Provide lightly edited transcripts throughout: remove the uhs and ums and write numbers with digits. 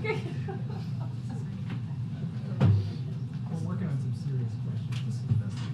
We're working on some serious questions. This is the best thing.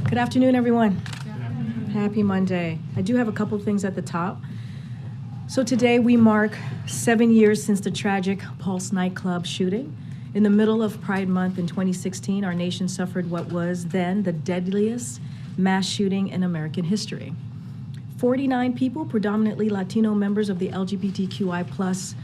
Good afternoon, everyone. Happy Monday. I do have a couple things at the top. So today we mark 7 years since the tragic Pulse nightclub shooting. In the middle of Pride Month in 2016, our nation suffered what was then the deadliest mass shooting in American history. 49 people, predominantly Latino members of the LGBTQI+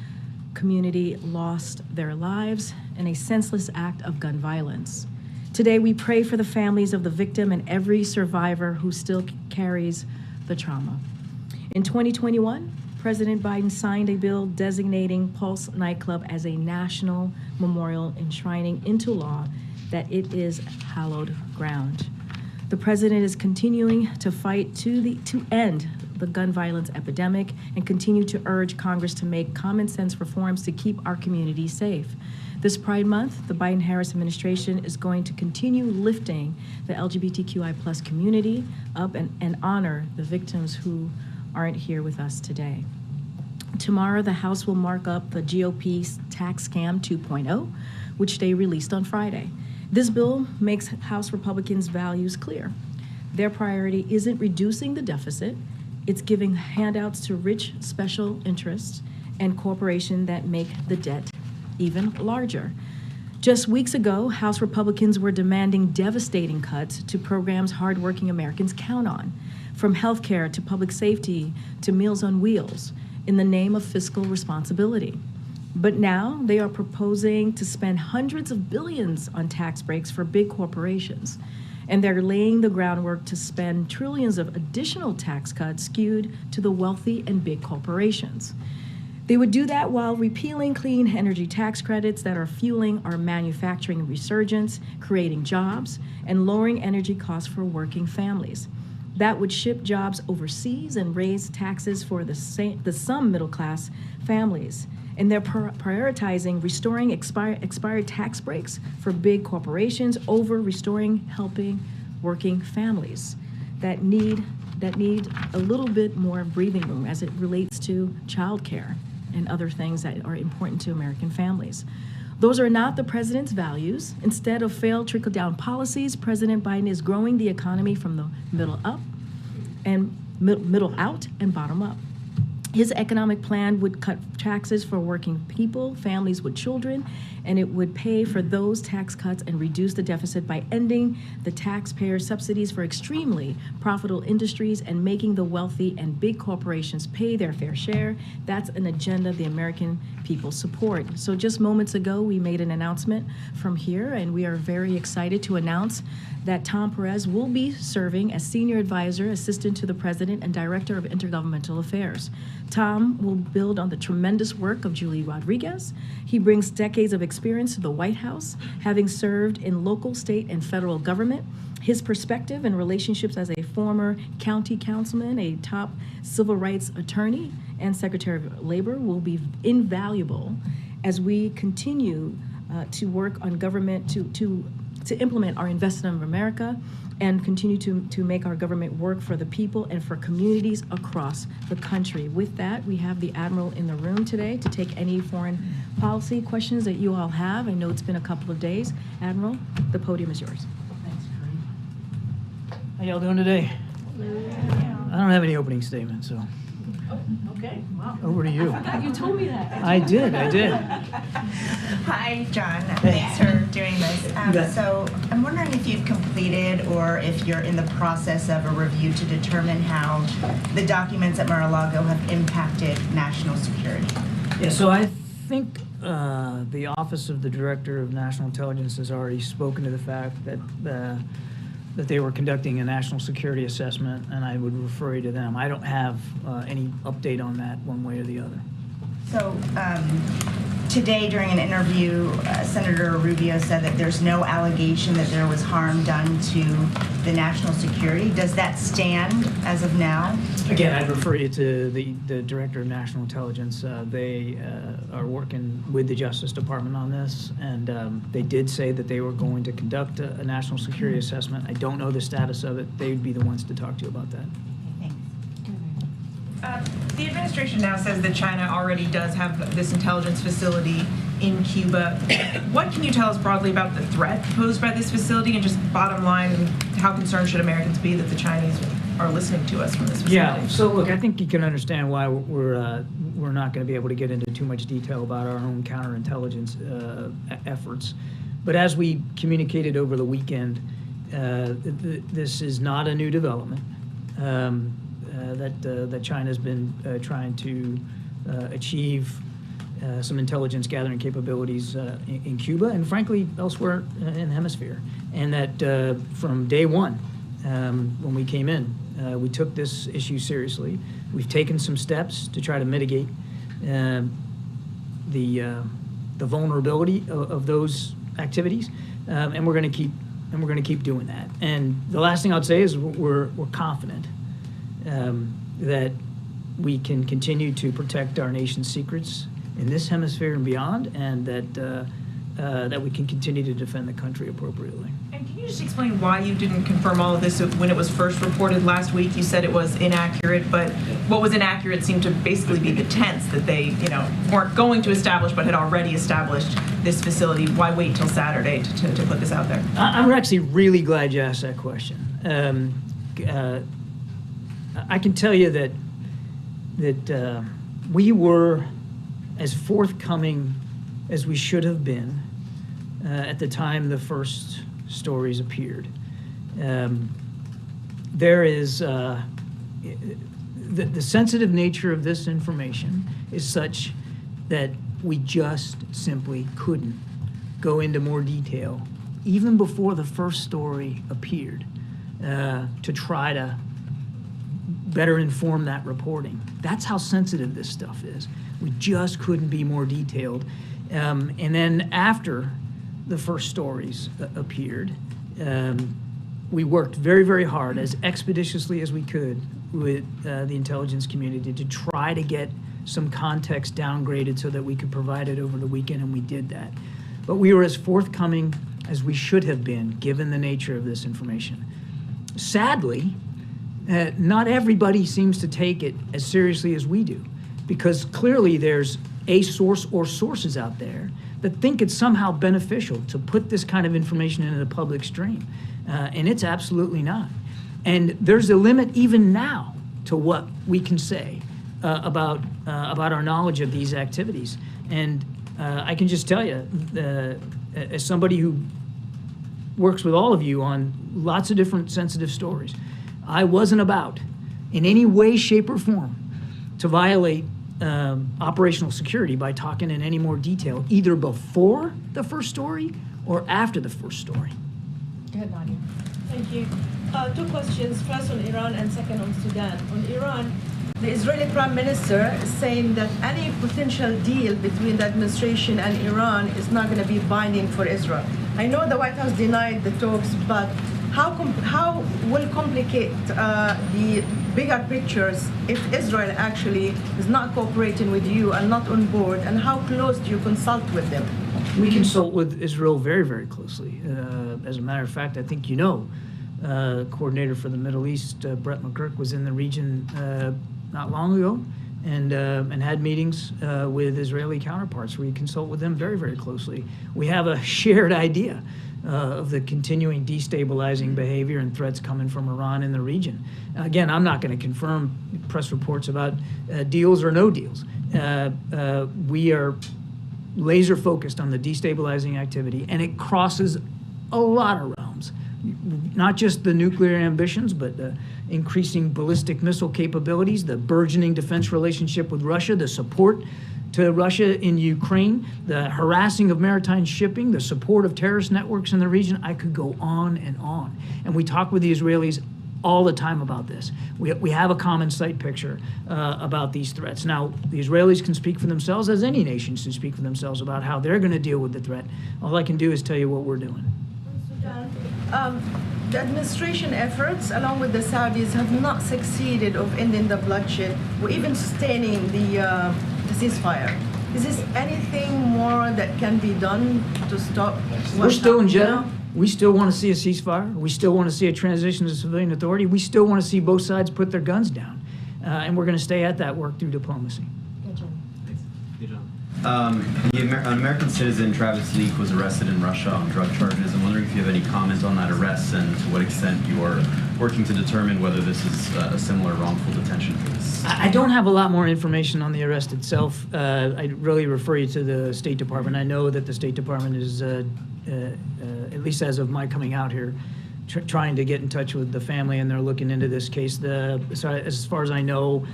community, lost their lives in a senseless act of gun violence. Today, we pray for the families of the victim and every survivor who still carries the trauma. In 2021, President Biden signed a bill designating Pulse nightclub as a national memorial, enshrining into law that it is hallowed ground. The president is continuing to fight to end the gun violence epidemic and continue to urge Congress to make common sense reforms to keep our communities safe. This Pride Month, the Biden-Harris administration is going to continue lifting the LGBTQI+ community up and honor the victims who aren't here with us today. Tomorrow, the House will mark up the GOP's tax scam 2.0, which they released on Friday. This bill makes House Republicans' values clear. Their priority isn't reducing the deficit, it's giving handouts to rich special interests and corporations that make the debt even larger. Just weeks ago, House Republicans were demanding devastating cuts to programs hardworking Americans count on, from healthcare to public safety to Meals on Wheels, in the name of fiscal responsibility. But now they are proposing to spend hundreds of billions on tax breaks for big corporations, and they're laying the groundwork to spend trillions of additional tax cuts skewed to the wealthy and big corporations. They would do that while repealing clean energy tax credits that are fueling our manufacturing resurgence, creating jobs, and lowering energy costs for working families. That would ship jobs overseas and raise taxes for the some middle-class families. And they're prioritizing restoring expired tax breaks for big corporations over helping working families that need a little bit more breathing room as it relates to childcare and other things that are important to American families. Those are not the president's values. Instead of failed trickle-down policies, President Biden is growing the economy from the middle up and middle out and bottom up. His economic plan would cut taxes for working people, families with children, and it would pay for those tax cuts and reduce the deficit by ending the taxpayer subsidies for extremely profitable industries and making the wealthy and big corporations pay their fair share. That's an agenda the American people support. So just moments ago, we made an announcement from here, and we are very excited to announce that Tom Perez will be serving as Senior Advisor, Assistant to the President, and Director of Intergovernmental Affairs. Tom will build on the tremendous work of Julie Rodriguez. He brings decades of experience to the White House, having served in local, state, and federal government. His perspective and relationships as a former county councilman, a top civil rights attorney, and Secretary of Labor will be invaluable as we continue to work on government to implement our Investment of America and continue to make our government work for the people and for communities across the country. With that, we have the Admiral in the room today to take any foreign policy questions that you all have. I know it's been a couple of days. Admiral, the podium is yours. Thanks, Kareem. How y'all doing today? I don't have any opening statement, so Oh, okay. Wow. over to you. You told me that. I did. Hi, John. Thanks for doing this. bet. So I'm wondering if you've completed or if you're in the process of a review to determine how the documents at Mar-a-Lago have impacted national security. Yeah, so I think the Office of the Director of National Intelligence has already spoken to the fact that they were conducting a national security assessment, and I would refer you to them. I don't have any update on that one way or the other. So today during an interview, Senator Rubio said that there's no allegation that there was harm done to the national security. Does that stand as of now? Again, I'd refer you to the Director of National Intelligence. They are working with the Justice Department on this, and they did say that they were going to conduct a national security assessment. I don't know the status of it. They would be the ones to talk to you about that. The administration now says that China already does have this intelligence facility in Cuba. What can you tell us broadly about the threat posed by this facility, and just bottom line, how concerned should Americans be that the Chinese are listening to us from this facility? Yeah, so look, I think you can understand why we're not going to be able to get into too much detail about our own counterintelligence efforts. But as we communicated over the weekend, this is not a new development. That China's been trying to achieve some intelligence gathering capabilities in Cuba and frankly elsewhere in the hemisphere. And that from day one, when we came in, we took this issue seriously. We've taken some steps to try to mitigate the vulnerability of those activities, and we're going to keep doing that. And the last thing I'd say is we're confident that we can continue to protect our nation's secrets in this hemisphere and beyond, and that we can continue to defend the country appropriately. And can you just explain why you didn't confirm all of this when it was first reported last week? You said it was inaccurate, but what was inaccurate seemed to basically be the tense that they, weren't going to establish but had already established this facility. Why wait till Saturday to put this out there? I'm actually really glad you asked that question. I can tell you that we were as forthcoming as we should have been at the time the first stories appeared. There is the sensitive nature of this information is such that we just simply couldn't go into more detail, even before the first story appeared, to try to better inform that reporting. That's how sensitive this stuff is. We just couldn't be more detailed. And then after the first stories appeared, we worked very, very hard, as expeditiously as we could, with the intelligence community to try to get some context downgraded so that we could provide it over the weekend, and we did that. But we were as forthcoming as we should have been, given the nature of this information. Sadly, not everybody seems to take it as seriously as we do, because clearly there's a source or sources out there that think it's somehow beneficial to put this kind of information into the public stream, and it's absolutely not. And there's a limit even now to what we can say about our knowledge of these activities. And I can just tell you, as somebody who works with all of you on lots of different sensitive stories, I wasn't about, in any way, shape, or form, to violate operational security by talking in any more detail, either before the first story or after the first story. Go ahead, Nadia. Thank you. Two questions, first on Iran and second on Sudan. On Iran, the Israeli Prime Minister is saying that any potential deal between the administration and Iran is not going to be binding for Israel. I know the White House denied the talks, but how will complicate the bigger pictures if Israel actually is not cooperating with you and not on board, and how close do you consult with them? We consult with Israel very, very closely. As a matter of fact, I think you know, coordinator for the Middle East, Brett McGurk, was in the region not long ago and had meetings with Israeli counterparts. We consult with them very, very closely. We have a shared idea of the continuing destabilizing behavior and threats coming from Iran in the region. Again, I'm not going to confirm press reports about deals or no deals. We are laser focused on the destabilizing activity, and it crosses a lot of realms, not just the nuclear ambitions, but increasing ballistic missile capabilities, the burgeoning defense relationship with Russia, the support to Russia in Ukraine, the harassing of maritime shipping, the support of terrorist networks in the region. I could go on and on. And we talk with the Israelis all the time about this. We have a common sight picture about these threats. Now, the Israelis can speak for themselves, as any nation should speak for themselves about how they're going to deal with the threat. All I can do is tell you what we're doing. The administration efforts, along with the Saudis, have not succeeded of ending the bloodshed or even sustaining the ceasefire. Is there anything more that can be done to stop? We're still in Jeddah. We still want to see a ceasefire. We still want to see a transition to civilian authority. We still want to see both sides put their guns down. And we're going to stay at that work through diplomacy. An American citizen, Travis Leak, was arrested in Russia on drug charges. I'm wondering if you have any comments on that arrest and to what extent you are working to determine whether this is a similar wrongful detention case. I don't have a lot more information on the arrest itself. I'd really refer you to the State Department. I know that the State Department is, at least as of my coming out here, trying to get in touch with the family, and they're looking into this case. As far as I know,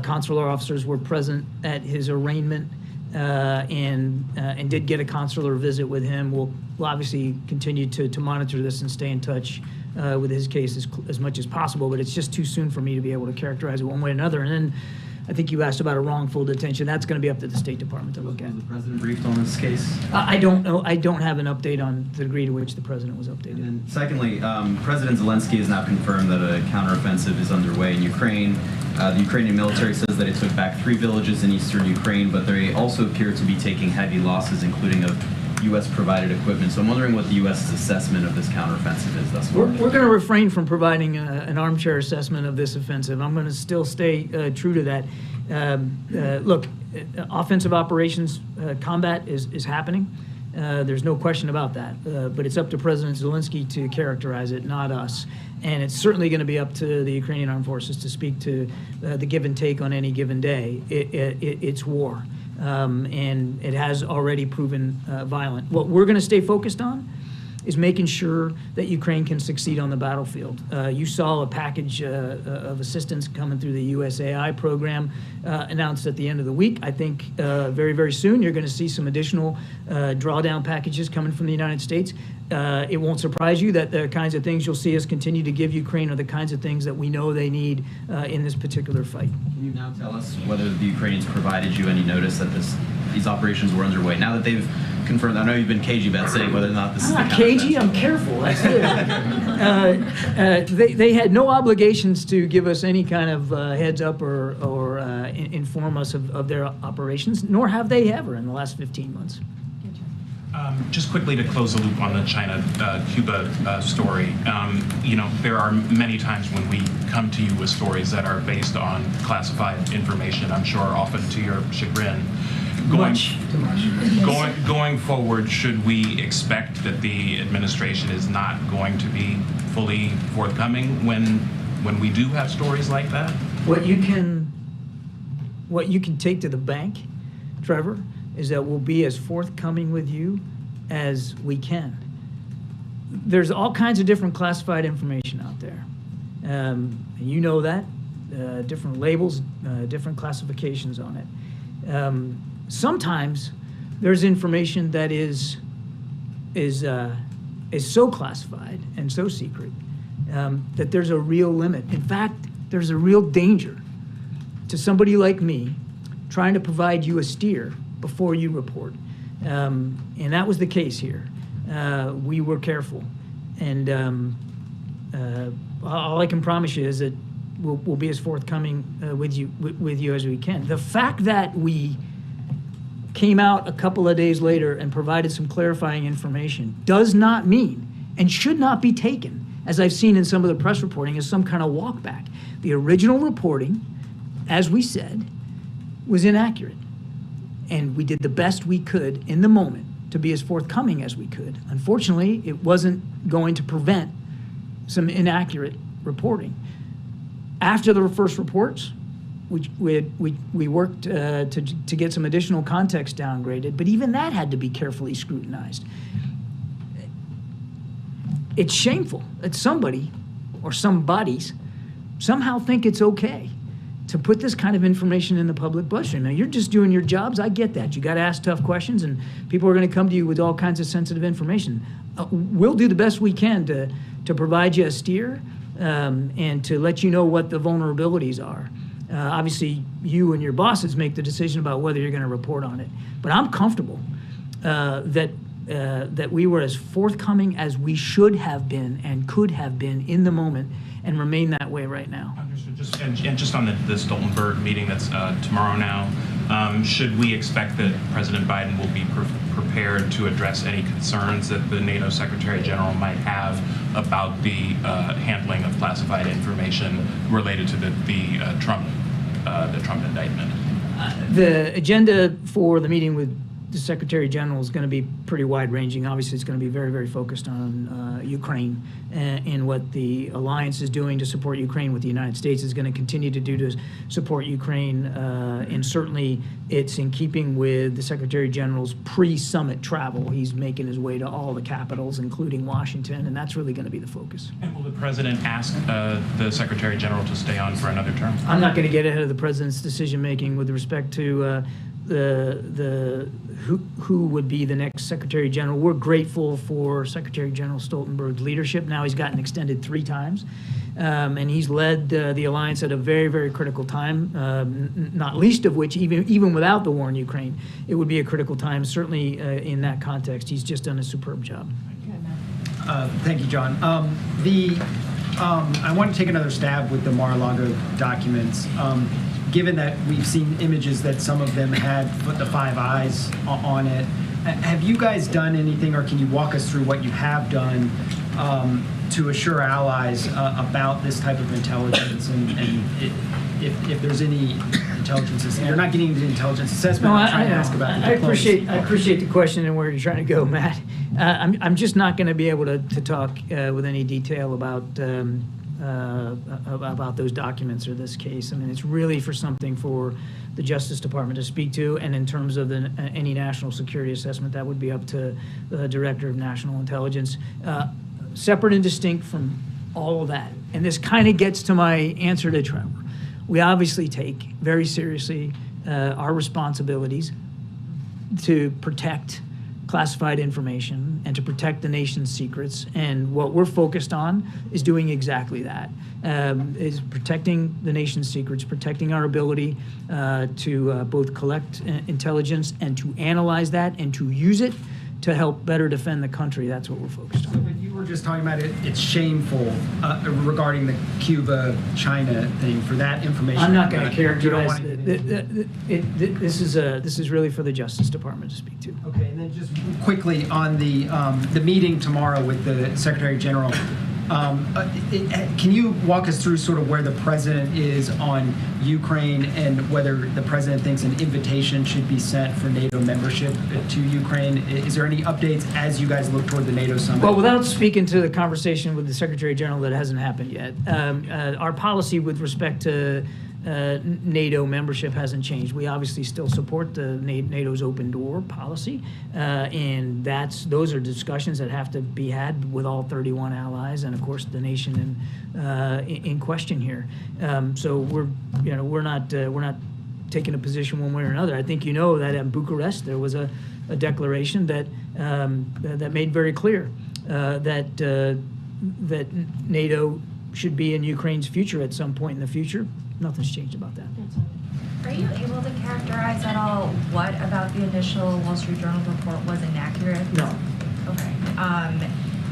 consular officers were present at his arraignment. And did get a consular visit with him. We'll obviously continue to monitor this and stay in touch with his case as much as possible, but it's just too soon for me to be able to characterize it one way or another. And then I think you asked about a wrongful detention. That's going to be up to the State Department to look at. Was the president briefed on this case? I don't know. I don't have an update on the degree to which the president was updated. And then secondly, President Zelensky has now confirmed that a counteroffensive is underway in Ukraine. The Ukrainian military says that it took back 3 villages in eastern Ukraine, but they also appear to be taking heavy losses, including of U.S.-provided equipment. So I'm wondering what the U.S.'s assessment of this counteroffensive is thus far. We're going to refrain from providing an armchair assessment of this offensive. I'm going to still stay true to that. Look, offensive operations combat is happening. There's no question about that. But it's up to President Zelensky to characterize it, not us. And it's certainly going to be up to the Ukrainian armed forces to speak to the give and take on any given day. It's war. And it has already proven violent. What we're going to stay focused on is making sure that Ukraine can succeed on the battlefield. You saw a package of assistance coming through the USAI program announced at the end of the week. I think very, very soon you're going to see some additional drawdown packages coming from the United States. It won't surprise you that the kinds of things you'll see us continue to give Ukraine are the kinds of things that we know they need in this particular fight. Can you now tell us whether the Ukrainians provided you any notice that these operations were underway? Now that they've confirmed, I know you've been cagey about saying whether or not this is the cagey. I'm careful. That's it. They had no obligations to give us any kind of heads up or inform us of their operations, nor have they ever in the last 15 months. Just quickly to close the loop on the China-Cuba story, there are many times when we come to you with stories that are based on classified information, I'm sure often to your chagrin. Going forward, should we expect that the administration is not going to be fully forthcoming when we do have stories like that? What you can take to the bank, Trevor, is that we'll be as forthcoming with you as we can. There's all kinds of different classified information out there. You know that. Different labels, different classifications on it. Sometimes there's information that is so classified and so secret that there's a real limit. In fact, there's a real danger to somebody like me trying to provide you a steer before you report. And that was the case here. We were careful. And all I can promise you is that we'll be as forthcoming with you as we can. The fact that we came out a couple of days later and provided some clarifying information does not mean and should not be taken, as I've seen in some of the press reporting, as some kind of walk back. The original reporting, as we said, was inaccurate. And we did the best we could in the moment to be as forthcoming as we could. Unfortunately, it wasn't going to prevent some inaccurate reporting. After the first reports, we worked to get some additional context downgraded, but even that had to be carefully scrutinized. It's shameful that somebody or some bodies somehow think it's okay to put this kind of information in the public bloodstream. Now, you're just doing your jobs. I get that. You got to ask tough questions, and people are going to come to you with all kinds of sensitive information. We'll do the best we can to provide you a steer and to let you know what the vulnerabilities are. Obviously, you and your bosses make the decision about whether you're going to report on it. But I'm comfortable that we were as forthcoming as we should have been and could have been in the moment, and remain that way right now. Understood. Just on the Stoltenberg meeting that's tomorrow now, should we expect that President Biden will be prepared to address any concerns that the NATO Secretary General might have about the handling of classified information related to the Trump indictment? The agenda for the meeting with the Secretary General is going to be pretty wide-ranging. Obviously, it's going to be very, very focused on Ukraine and what the alliance is doing to support Ukraine, what the United States is going to continue to do to support Ukraine. And certainly, it's in keeping with the Secretary General's pre-summit travel. He's making his way to all the capitals, including Washington, and that's really going to be the focus. And will the President ask the Secretary General to stay on for another term? I'm not going to get ahead of the President's decision-making with respect to who would be the next Secretary General. We're grateful for Secretary General Stoltenberg's leadership. Now he's gotten extended 3 times, and he's led the alliance at a very, very critical time, not least of which, even without the war in Ukraine, it would be a critical time. Certainly in that context, he's just done a superb job. Thank you, John. I want to take another stab with the Mar-a-Lago documents. Given that we've seen images that some of them had put the 5 eyes on it, have you guys done anything, or can you walk us through what you have done to assure allies about this type of intelligence, and if there's any intelligence? You're not getting into the intelligence assessment. No, I'm trying to ask about the diplomacy. I appreciate the question and where you're trying to go, Matt. I'm just not going to be able to talk with any detail about those documents or this case. I mean, it's really something for the Justice Department to speak to, and in terms of any national security assessment, that would be up to the Director of National Intelligence, separate and distinct from all of that. And this kind of gets to my answer to Trevor. We obviously take very seriously our responsibilities to protect classified information and to protect the nation's secrets. And what we're focused on is doing exactly that, is protecting the nation's secrets, protecting our ability to both collect intelligence and to analyze that and to use it to help better defend the country. That's what we're focused on. But you were just talking about it's shameful regarding the Cuba-China thing for that information. I'm not going to characterize this is really for the Justice Department to speak to. Okay, and then just quickly on the meeting tomorrow with the Secretary General, can you walk us through sort of where the president is on Ukraine and whether the president thinks an invitation should be sent for NATO membership to Ukraine? Is there any updates as you guys look toward the NATO summit? Well, without speaking to the conversation with the Secretary General that hasn't happened yet, our policy with respect to NATO membership hasn't changed. We obviously still support the NATO's open door policy, and those are discussions that have to be had with all 31 allies and, of course, the nation in question here. So we're not taking a position one way or another. I think you know that in Bucharest there was a declaration that made very clear that that NATO should be in Ukraine's future at some point in the future. Nothing's changed about that. Are you able to characterize at all what about the initial Wall Street Journal report was inaccurate? No. Okay.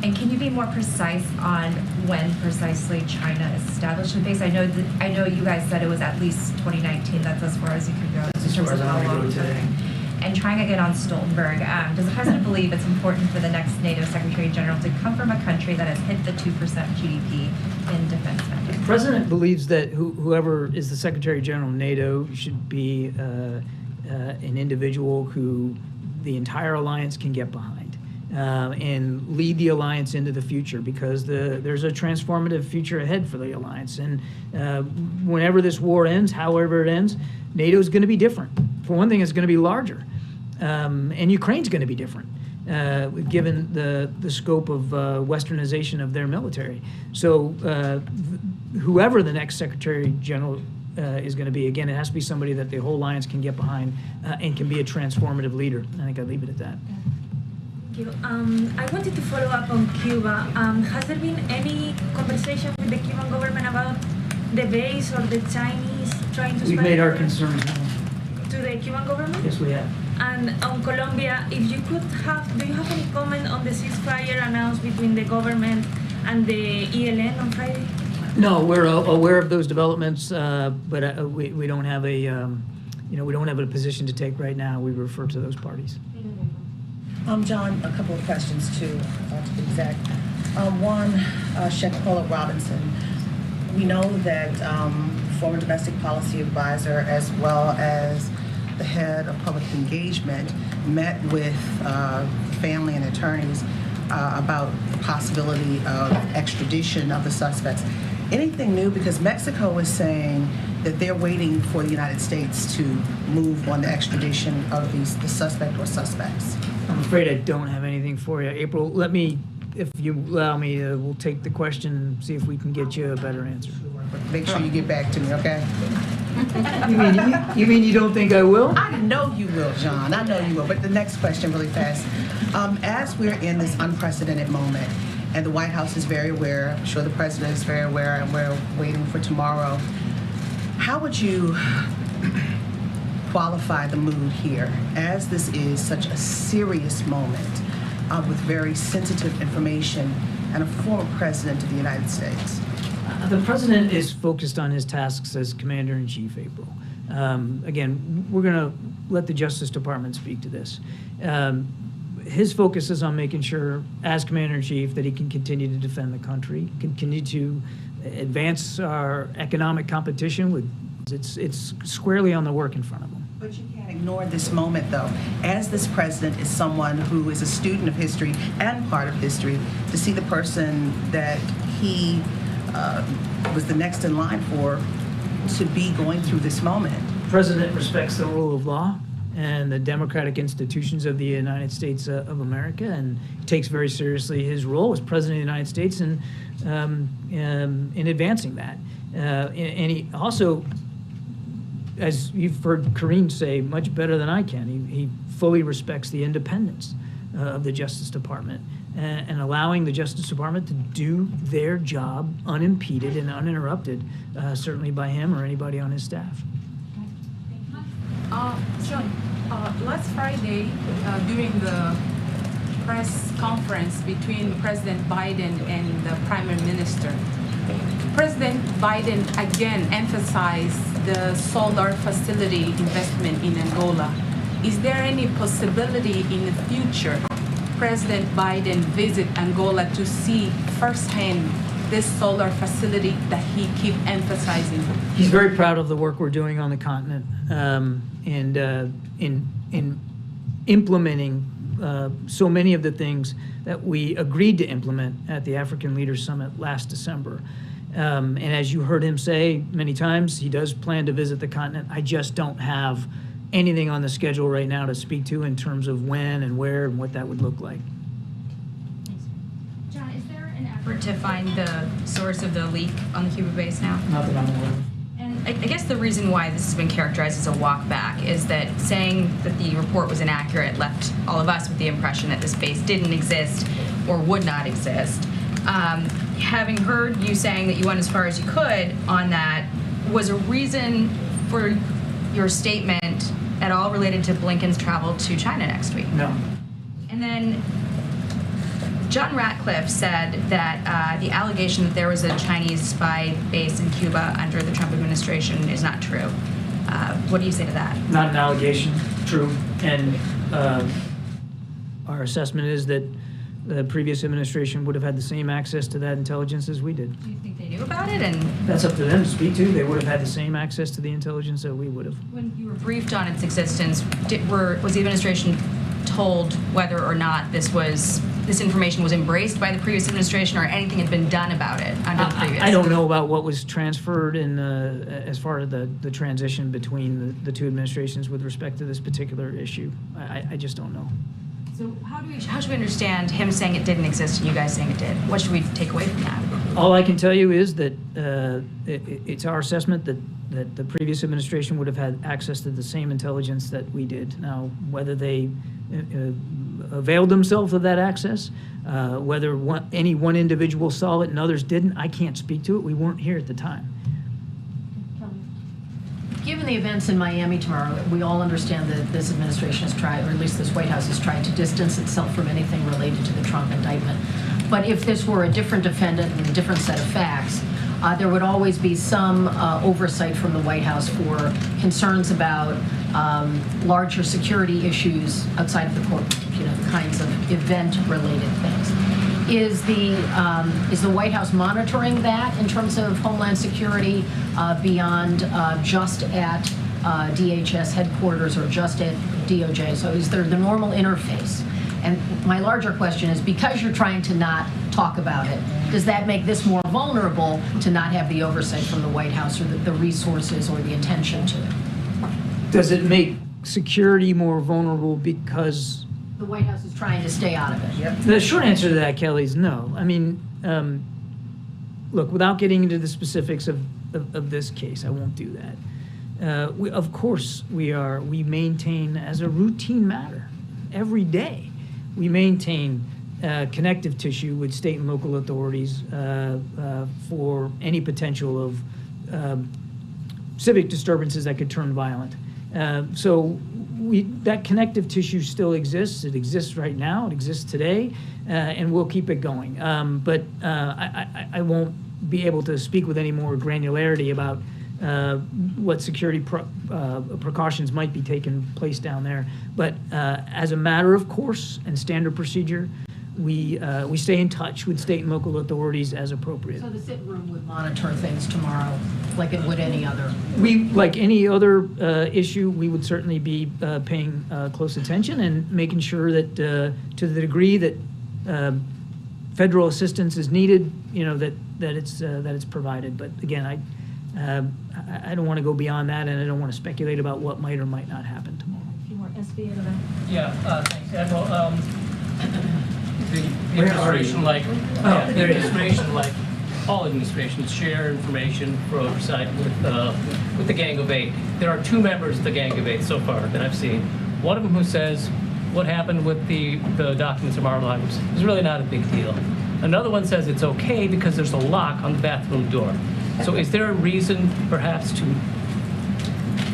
And can you be more precise on when precisely China established the base? I know you guys said it was at least 2019. That's as far as you could go. That's as far as I'm going to go today. And trying again on Stoltenberg, does the president believe it's important for the next NATO Secretary General to come from a country that has hit the 2% GDP in defense spending? The president believes that whoever is the Secretary General of NATO should be an individual who the entire alliance can get behind. And lead the alliance into the future, because there's a transformative future ahead for the alliance. And whenever this war ends, however it ends, NATO is going to be different. For one thing, it's going to be larger. And Ukraine's going to be different, given the scope of westernization of their military. So whoever the next Secretary General is going to be, again, it has to be somebody that the whole alliance can get behind and can be a transformative leader. I think I'll leave it at that. Thank you. I wanted to follow up on Cuba. Has there been any conversation with the Cuban government about the base or the Chinese trying to We've spy made our on concerns known. to the Cuban government? Yes, we have. And on Colombia, if you could have, do you have any comment on the ceasefire announced between the government and the ELN on Friday? No, we're aware of those developments, but we don't have a, we don't have a position to take right now. We refer to those parties. John, a couple of questions too, to be exact. One, Chef Paula Robinson. We know that former domestic policy advisor, as well as the head of public engagement, met with family and attorneys about the possibility of extradition of the suspects. Anything new? Because Mexico is saying that they're waiting for the United States to move on the extradition of the suspect or suspects. I'm afraid I don't have anything for you. April, let me, if you allow me, we'll take the question and see if we can get you a better answer. Make sure you get back to me, okay? You mean you don't think I will? I know you will, John. I know you will. But the next question really fast. As we're in this unprecedented moment, and the White House is very aware, I'm sure the president is very aware, and we're waiting for tomorrow, how would you qualify the mood here, as this is such a serious moment with very sensitive information and a former president of the United States? The president is focused on his tasks as Commander-in-Chief, April. Again, we're going to let the Justice Department speak to this. His focus is on making sure, as Commander-in-Chief, that he can continue to defend the country, continue to advance our economic competition. It's squarely on the work in front of him. But you can't ignore this moment, though. As this president is someone who is a student of history and part of history, to see the person that he was the next in line for to be going through this moment. The president respects the rule of law and the democratic institutions of the United States of America, and takes very seriously his role as president of the United States in advancing that. And he also, as you've heard Karine say much better than I can, he fully respects the independence of the Justice Department and allowing the Justice Department to do their job unimpeded and uninterrupted, certainly by him or anybody on his staff. John, last Friday, during the press conference between President Biden and the Prime Minister, President Biden again emphasized the solar facility investment in Angola. Is there any possibility in the future President Biden visit Angola to see firsthand this solar facility that he keep emphasizing? He's very proud of the work we're doing on the continent, and in implementing so many of the things that we agreed to implement at the African Leaders Summit last December. And as you heard him say many times, he does plan to visit the continent. I just don't have anything on the schedule right now to speak to in terms of when and where and what that would look like. John, is there an effort to find the source of the leak on the Cuba base now? Not that I'm aware of. And I guess the reason why this has been characterized as a walk back is that saying that the report was inaccurate left all of us with the impression that this base didn't exist or would not exist. Having heard you saying that you went as far as you could on that, was a reason for your statement at all related to Blinken's travel to China next week? No. And then John Ratcliffe said that the allegation that there was a Chinese spy base in Cuba under the Trump administration is not true. What do you say to that? Not an allegation, true. And our assessment is that the previous administration would have had the same access to that intelligence as we did. Do you think they knew about it? And That's up to them to speak to. They would have had the same access to the intelligence that we would have. when you were briefed on its existence, was the administration told whether or not this information was embraced by the previous administration, or anything had been done about it under the previous? I don't know about what was transferred in as far as the transition between the two administrations with respect to this particular issue. I just don't know. So how should we understand him saying it didn't exist and you guys saying it did? What should we take away from that? All I can tell you is that it's our assessment that the previous administration would have had access to the same intelligence that we did. Now, whether they availed themselves of that access, whether any one individual saw it and others didn't, I can't speak to it. We weren't here at the time. Given the events in Miami tomorrow, we all understand that this administration has tried, or at least this White House has tried to distance itself from anything related to the Trump indictment. But if this were a different defendant and a different set of facts, there would always be some oversight from the White House for concerns about larger security issues outside of the court, kinds of event-related things. Is the White House monitoring that in terms of Homeland Security beyond just at DHS headquarters or just at DOJ? So is there the normal interface? And my larger question is, because you're trying to not talk about it, does that make this more vulnerable to not have the oversight from the White House or the resources or the attention to it? Does it make security more vulnerable because the White House is trying to stay out of it? Yep. The short answer to that, Kelly, is no. I mean, look, without getting into the specifics of this case, I won't do that. Of course, we maintain as a routine matter every day. We maintain connective tissue with state and local authorities for any potential of civic disturbances that could turn violent. So that connective tissue still exists. It exists right now. It exists today, and we'll keep it going. But I won't be able to speak with any more granularity about what security precautions might be taking place down there. But as a matter of course and standard procedure, we stay in touch with state and local authorities as appropriate. So the sit room would monitor things tomorrow like it would any other? Like any other issue, we would certainly be paying close attention and making sure that to the degree that federal assistance is needed, that it's provided. But again, I don't want to go beyond that, and I don't want to speculate about what might or might not happen tomorrow. A few more SB in the back. Yeah, thanks, Admiral. The administration, like all administrations, share information for oversight with the Gang of Eight. There are two members of the Gang of Eight so far that I've seen. One of them who says what happened with the documents from Mar-a-Lago is really not a big deal. Another one says it's okay because there's a lock on the bathroom door. So is there a reason perhaps to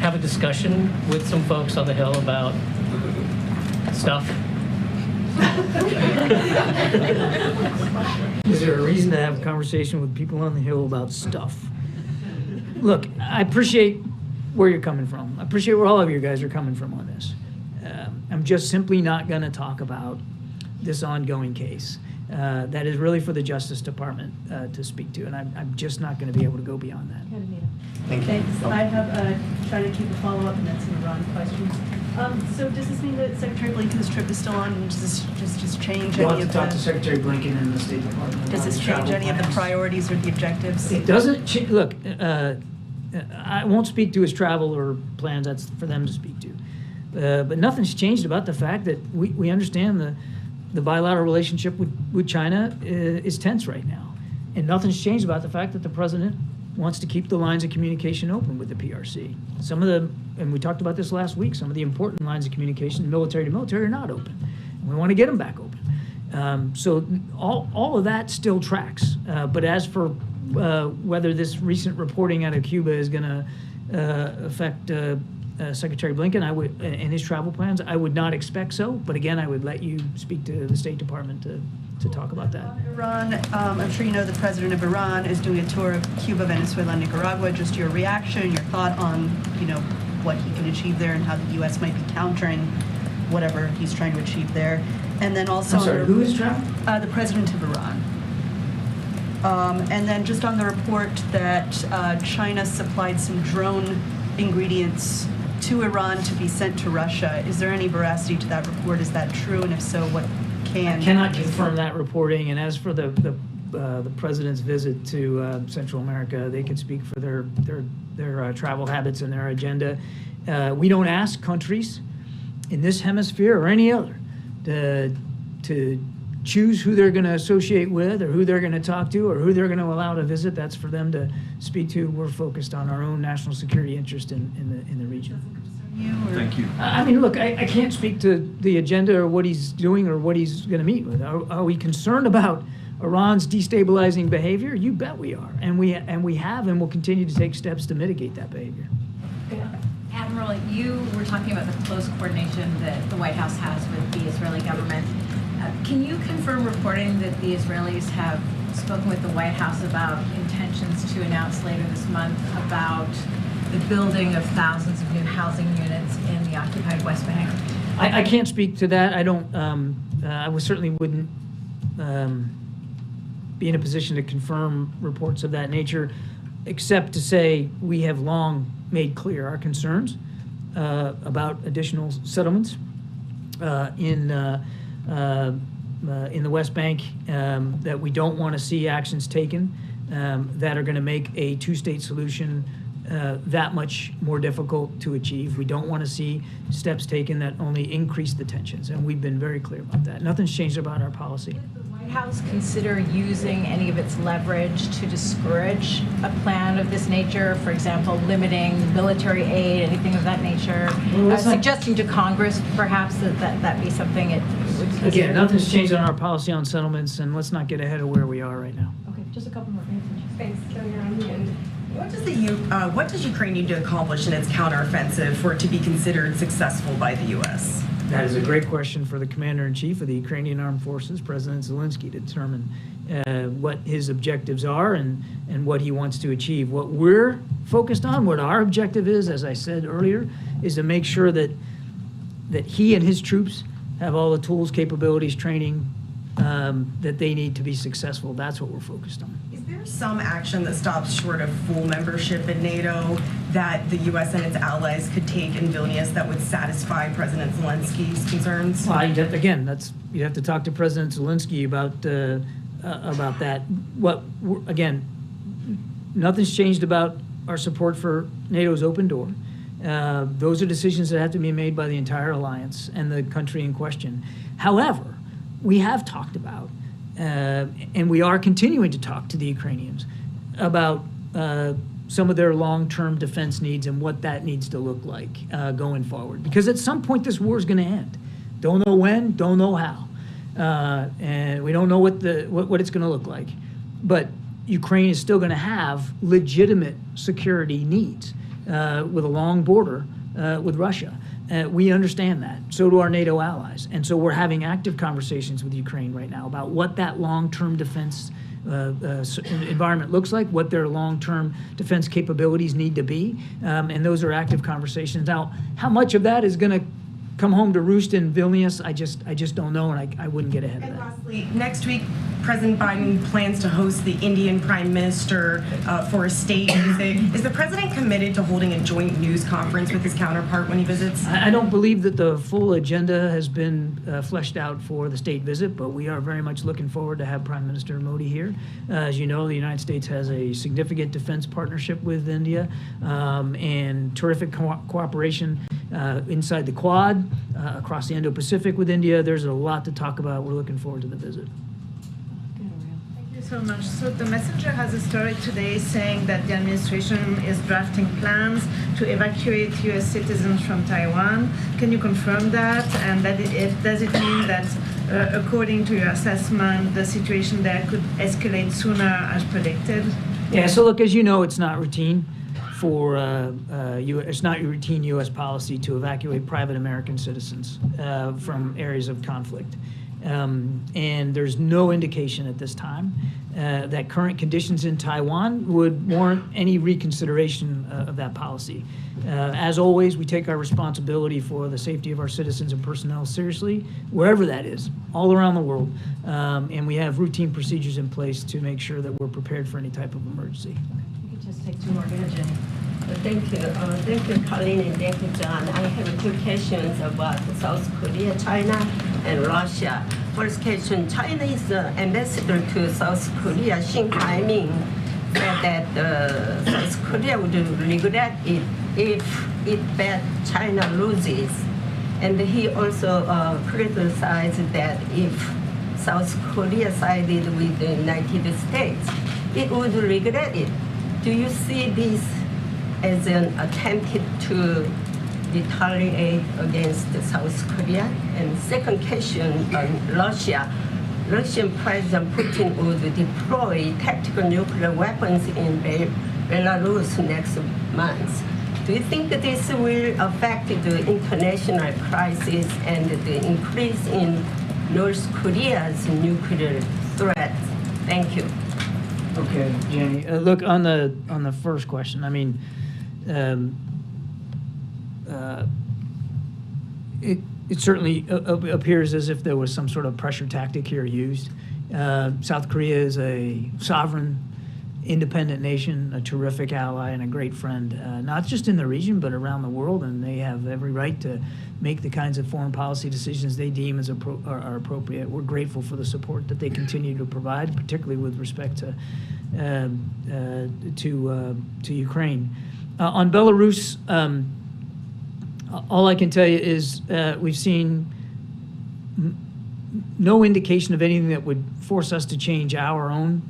have a discussion with some folks on the Hill about stuff? Is there a reason to have a conversation with people on the Hill about stuff? Look, I appreciate where you're coming from. I appreciate where all of you guys are coming from on this. I'm just simply not going to talk about this ongoing case. That is really for the Justice Department to speak to, and I'm just not going to be able to go beyond that. Thank you. Thanks. I have tried to keep a follow-up, and that's some Iran questions. So does this mean that Secretary Blinken's trip is still on, and does this just change We'll any have of to talk to the... Secretary Blinken and the State Department. Does this change any of the priorities or the objectives? It doesn't change. Look, I won't speak to his travel or plans. That's for them to speak to. But nothing's changed about the fact that we understand the bilateral relationship with China is tense right now. And nothing's changed about the fact that the president wants to keep the lines of communication open with the PRC. Some of the, and we talked about this last week, some of the important lines of communication, military to military, are not open. And we want to get them back open. So all of that still tracks. But as for whether this recent reporting out of Cuba is going to affect Secretary Blinken and his travel plans, I would not expect so. But again, I would let you speak to the State Department to talk about that. Iran, I'm sure you know the president of Iran is doing a tour of Cuba, Venezuela, and Nicaragua. Just your reaction, your thought on, what he can achieve there and how the U.S. might be countering whatever he's trying to achieve there. And then also... I'm sorry, who is traveling? The president of Iran. And then just on the report that China supplied some drone ingredients to Iran to be sent to Russia. Is there any veracity to that report? Is that true? And if so, what can... I cannot confirm that reporting. And as for the president's visit to Central America, they can speak for their travel habits and their agenda. We don't ask countries in this hemisphere or any other to choose who they're going to associate with or who they're going to talk to or who they're going to allow to visit. That's for them to speak to. We're focused on our own national security interest in the region. Thank you. I mean, look, I can't speak to the agenda or what he's doing or what he's going to meet with. Are we concerned about Iran's destabilizing behavior? You bet we are, and we have and will continue to take steps to mitigate that behavior. Admiral, you were talking about the close coordination that the White House has with the Israeli government. Can you confirm reporting that the Israelis have spoken with the White House about intentions to announce later this month about the building of thousands of new housing units in the occupied West Bank? I can't speak to that. I don't. I certainly wouldn't be in a position to confirm reports of that nature, except to say we have long made clear our concerns about additional settlements in the West Bank, that we don't want to see actions taken that are going to make a two-state solution that much more difficult to achieve. We don't want to see steps taken that only increase the tensions, and we've been very clear about that. Nothing's changed about our policy. White House consider using any of its leverage to discourage a plan of this nature? For example, limiting military aid, anything of that nature? Suggesting to Congress, perhaps, that be something it would consider? Again, nothing's changed on our policy on settlements, and let's not get ahead of where we are right now. Okay, just a couple more minutes. Thanks, Kelly, on the end. What does Ukraine need to accomplish in its counteroffensive for it to be considered successful by the U.S.? That is a great question for the Commander-in-Chief of the Ukrainian Armed Forces, President Zelensky, to determine what his objectives are and what he wants to achieve. What we're focused on, what our objective is, as I said earlier, is to make sure that he and his troops have all the tools, capabilities, training that they need to be successful. That's what we're focused on. Is there some action that stops short of full membership in NATO that the U.S. and its allies could take in Vilnius that would satisfy President Zelensky's concerns? Well, you have to talk to President Zelensky about that. Again, nothing's changed about our support for NATO's open door. Those are decisions that have to be made by the entire alliance and the country in question. However, we have talked about, and we are continuing to talk to the Ukrainians about some of their long-term defense needs and what that needs to look like going forward. Because at some point this war is going to end. Don't know when, don't know how, and we don't know what it's going to look like. But Ukraine is still going to have legitimate security needs with a long border with Russia. We understand that. So do our NATO allies. And so we're having active conversations with Ukraine right now about what that long-term defense environment looks like, what their long-term defense capabilities need to be. And those are active conversations. Now, how much of that is going to come home to roost in Vilnius, I just don't know, and I wouldn't get ahead of that. Lastly, next week, President Biden plans to host the Indian Prime Minister for a state visit. Is the president committed to holding a joint news conference with his counterpart when he visits? I don't believe that the full agenda has been fleshed out for the state visit, but we are very much looking forward to have Prime Minister Modi here. As you know, the United States has a significant defense partnership with India and terrific cooperation inside the Quad, across the Indo-Pacific with India. There's a lot to talk about. We're looking forward to the visit. Thank you so much. So the Messenger has a story today saying that the administration is drafting plans to evacuate U.S. citizens from Taiwan. Can you confirm that? And does it mean that according to your assessment, the situation there could escalate sooner as predicted? Yeah, so look, as you know, it's not routine for it's not routine U.S. policy to evacuate private American citizens from areas of conflict. And there's no indication at this time that current conditions in Taiwan would warrant any reconsideration of that policy. As always, we take our responsibility for the safety of our citizens and personnel seriously, wherever that is, all around the world. And we have routine procedures in place to make sure that we're prepared for any type of emergency. You can just take two more minutes, Jenny. Thank you, Colleen, and thank you, John. I have two questions about South Korea, China, and Russia. First question, China's ambassador to South Korea, Xing Haiming, said that South Korea would regret it if China loses. And he also criticized that if South Korea sided with the United States, it would regret it. Do you see this as an attempt to retaliate against South Korea? And second question on Russia. Russian President Putin would deploy tactical nuclear weapons in Belarus next month. Do you think that this will affect the international crisis and the increase in North Korea's nuclear threat? Thank you. Okay, Jenny. Look, on the first question, I mean, it certainly appears as if there was some sort of pressure tactic here used. South Korea is a sovereign, independent nation, a terrific ally, and a great friend, not just in the region, but around the world, and they have every right to make the kinds of foreign policy decisions they deem are appropriate. We're grateful for the support that they continue to provide, particularly with respect to Ukraine. On Belarus, all I can tell you is we've seen no indication of anything that would force us to change our own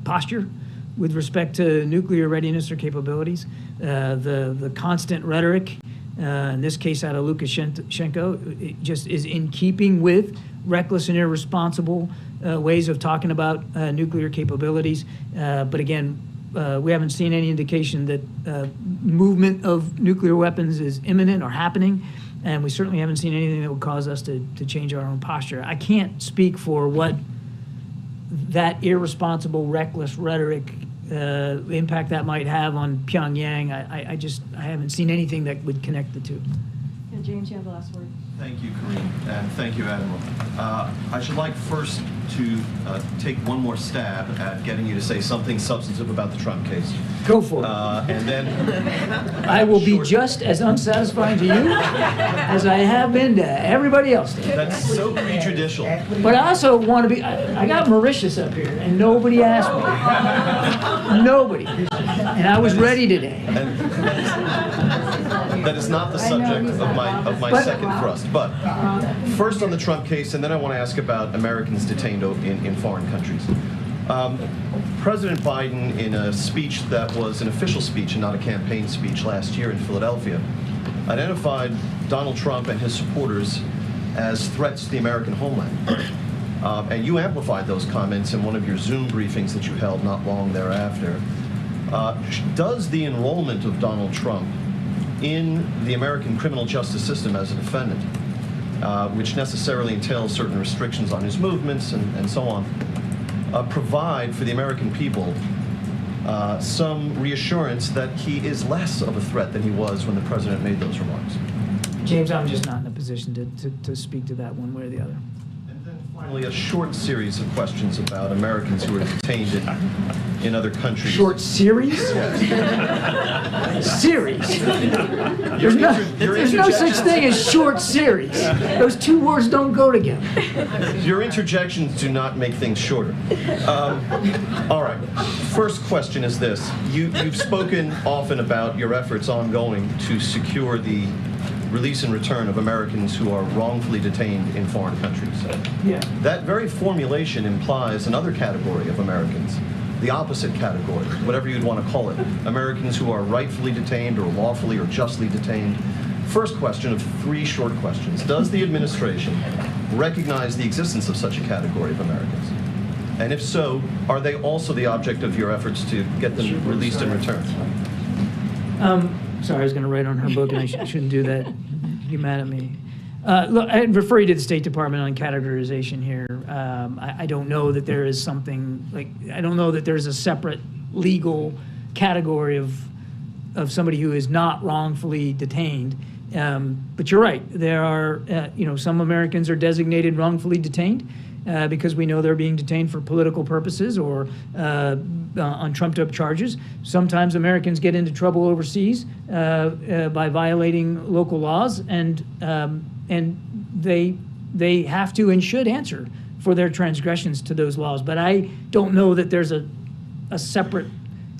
posture with respect to nuclear readiness or capabilities. The constant rhetoric, in this case out of Lukashenko, it just is in keeping with reckless and irresponsible ways of talking about nuclear capabilities. But again, we haven't seen any indication that movement of nuclear weapons is imminent or happening, and we certainly haven't seen anything that would cause us to change our own posture. I can't speak for what that irresponsible, reckless rhetoric impact that might have on Pyongyang. I haven't seen anything that would connect the two. Yeah, James, you have the last word. Thank you, Kareem, and thank you, Admiral. I should like first to take one more stab at getting you to say something substantive about the Trump case. Go for it. And then I will be just as unsatisfying to you as I have been to everybody else. That's so prejudicial. But I also want to be, I got Mauritius up here, and nobody asked me. Nobody. And I was ready today. That is not the subject of my second thrust. But first on the Trump case, and then I want to ask about Americans detained in foreign countries. President Biden, in a speech that was an official speech and not a campaign speech last year in Philadelphia, identified Donald Trump and his supporters as threats to the American homeland. And you amplified those comments in one of your Zoom briefings that you held not long thereafter. Does the enrollment of Donald Trump in the American criminal justice system as a defendant, which necessarily entails certain restrictions on his movements and so on, provide for the American people some reassurance that he is less of a threat than he was when the president made those remarks? James, I'm just not in a position to speak to that one way or the other. Finally, a short series of questions about Americans who are detained in other countries. Short series? Yes. Series? There's no such thing as short series. Those two words don't go together. Your interjections do not make things shorter. All right. First question is this. You've spoken often about your efforts ongoing to secure the release and return of Americans who are wrongfully detained in foreign countries. Yeah. That very formulation implies another category of Americans, the opposite category, whatever you'd want to call it, Americans who are rightfully detained or lawfully or justly detained. First question of three short questions. Does the administration recognize the existence of such a category of Americans? And if so, are they also the object of your efforts to get them released in return? Sorry, I was going to write on her book, and I shouldn't do that. You're mad at me. Look, I'd refer you to the State Department on categorization here. I don't know that there is something like, I don't know that there's a separate legal category of somebody who is not wrongfully detained. But you're right. There are, some Americans are designated wrongfully detained because we know they're being detained for political purposes or on trumped-up charges. Sometimes Americans get into trouble overseas by violating local laws, and they have to and should answer for their transgressions to those laws. But I don't know that there's a separate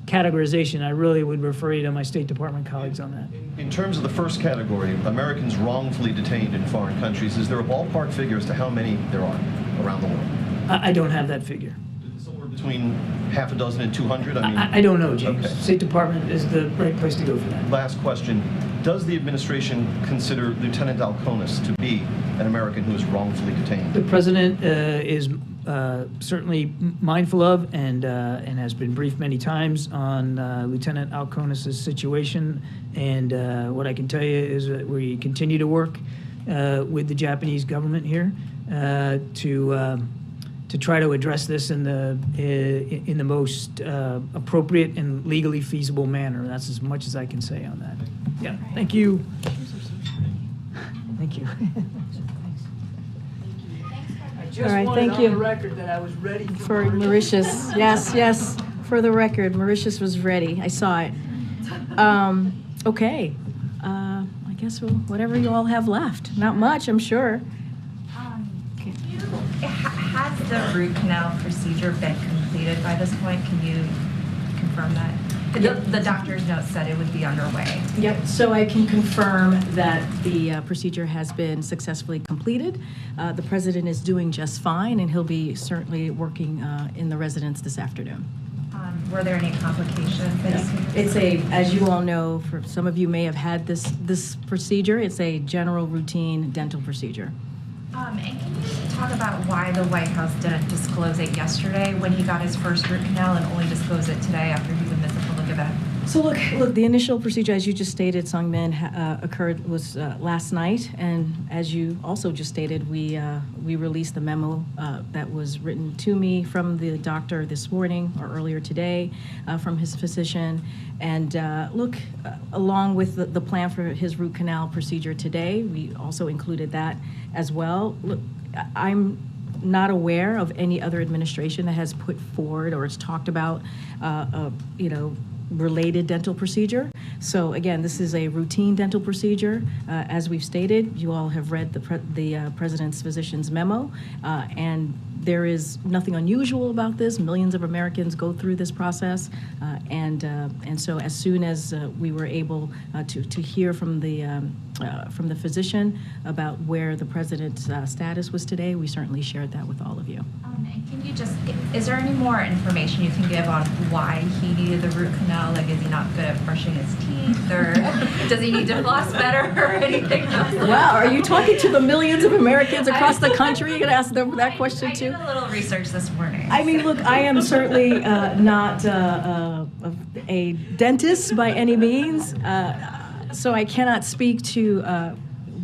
categorization. I really would refer you to my State Department colleagues on that. In terms of the first category, Americans wrongfully detained in foreign countries, is there a ballpark figure as to how many there are around the world? I don't have that figure. Somewhere between half a dozen and 200? I don't know, James. Okay. State Department is the right place to go for that. Last question. Does the administration consider Lieutenant Alconis to be an American who is wrongfully detained? The president is certainly mindful of and has been briefed many times on Lieutenant Alconis' situation. And what I can tell you is that we continue to work with the Japanese government here to try to address this in the most appropriate and legally feasible manner. That's as much as I can say on that. Yeah, thank you. Thank you. All right, thank you. On the record that I was ready For Mauritius, yes. For the record, Mauritius was ready. I saw it. Okay. I guess whatever you all have left. Not much, I'm sure. Has the root canal procedure been completed by this point? Can you confirm that? The doctor's note said it would be underway. Yep, so I can confirm that the procedure has been successfully completed. The president is doing just fine, and he'll be certainly working in the residence this afternoon. Were there any complications? It's as you all know, for some of you may have had this procedure, it's a general routine dental procedure. And can you talk about why the White House didn't disclose it yesterday when he got his first root canal and only disclosed it today after he was a public event? So look, the initial procedure, as you just stated, Sung Min, was last night, and as you also just stated, we released the memo that was written to me from the doctor this morning or earlier today from his physician, and along with the plan for his root canal procedure today, we also included that as well. Look, I'm not aware of any other administration that has put forward or has talked about, related dental procedure. So again, this is a routine dental procedure. As we've stated, you all have read the president's physician's memo, and there is nothing unusual about this. Millions of Americans go through this process, and so as soon as we were able to hear from the physician about where the president's status was today, we certainly shared that with all of you. And can you is there any more information you can give on why he needed the root canal? Like, is he not good at brushing his teeth, or does he need to floss better, or anything else? Wow, are you talking to the millions of Americans across the country? You're going to ask them that question too? I did a little research this morning. I mean, look, I am certainly not a dentist by any means, so I cannot speak to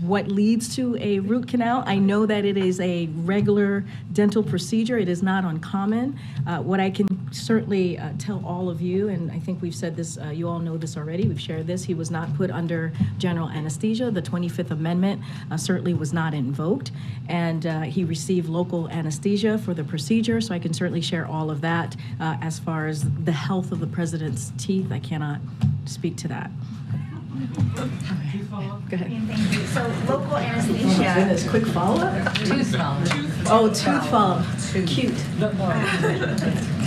what leads to a root canal. I know that it is a regular dental procedure. It is not uncommon. What I can certainly tell all of you, and I think we've said this, you all know this already, we've shared this, he was not put under general anesthesia. The 25th Amendment certainly was not invoked, and he received local anesthesia for the procedure, so I can certainly share all of that. As far as the health of the president's teeth, I cannot speak to that. Go ahead. Thank you. So local anesthesia. Oh my goodness, quick follow-up? Tooth follow-up. Oh, tooth follow-up. Cute.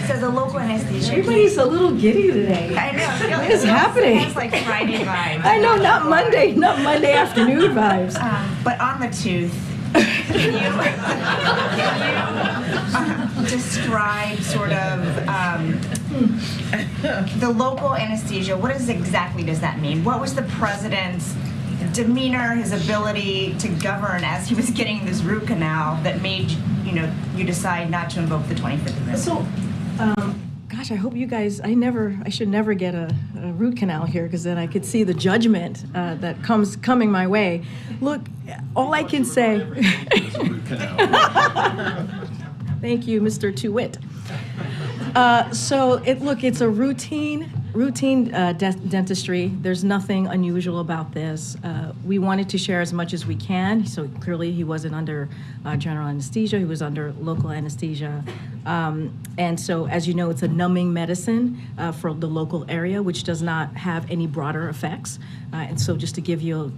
So the local anesthesia. Everybody's a little giddy today. I know. What is happening? It's like Friday vibes. I know, not Monday afternoon vibes. But on the tooth, can you describe sort of the local anesthesia? What exactly does that mean? What was the president's demeanor, his ability to govern as he was getting this root canal that made you decide not to invoke the 25th Amendment? So, gosh, I hope you guys. I should never get a root canal here, because then I could see the judgment that coming my way. Look, all I can say. Thank you, Mr. Tuwit. It's a routine dentistry. There's nothing unusual about this. We wanted to share as much as we can. So clearly he wasn't under general anesthesia. He was under local anesthesia. And so, as you know, it's a numbing medicine for the local area, which does not have any broader effects. And so just to give you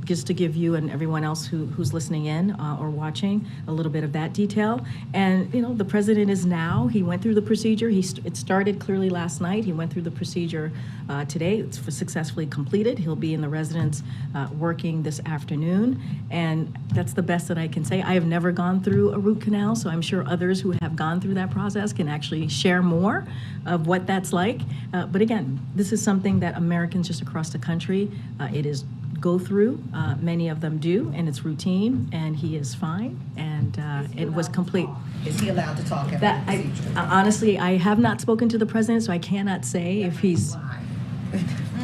and everyone else who's listening in or watching a little bit of that detail. And, the president he went through the procedure. It started clearly last night. He went through the procedure today. It's successfully completed. He'll be in the residence working this afternoon. And that's the best that I can say. I have never gone through a root canal, so I'm sure others who have gone through that process can actually share more of what that's like. But again, this is something that Americans just across the country, go through. Many of them do, and it's routine, and he is fine, and it was complete. Is he allowed to talk at the procedure? Honestly, I have not spoken to the president, so I cannot say if he's...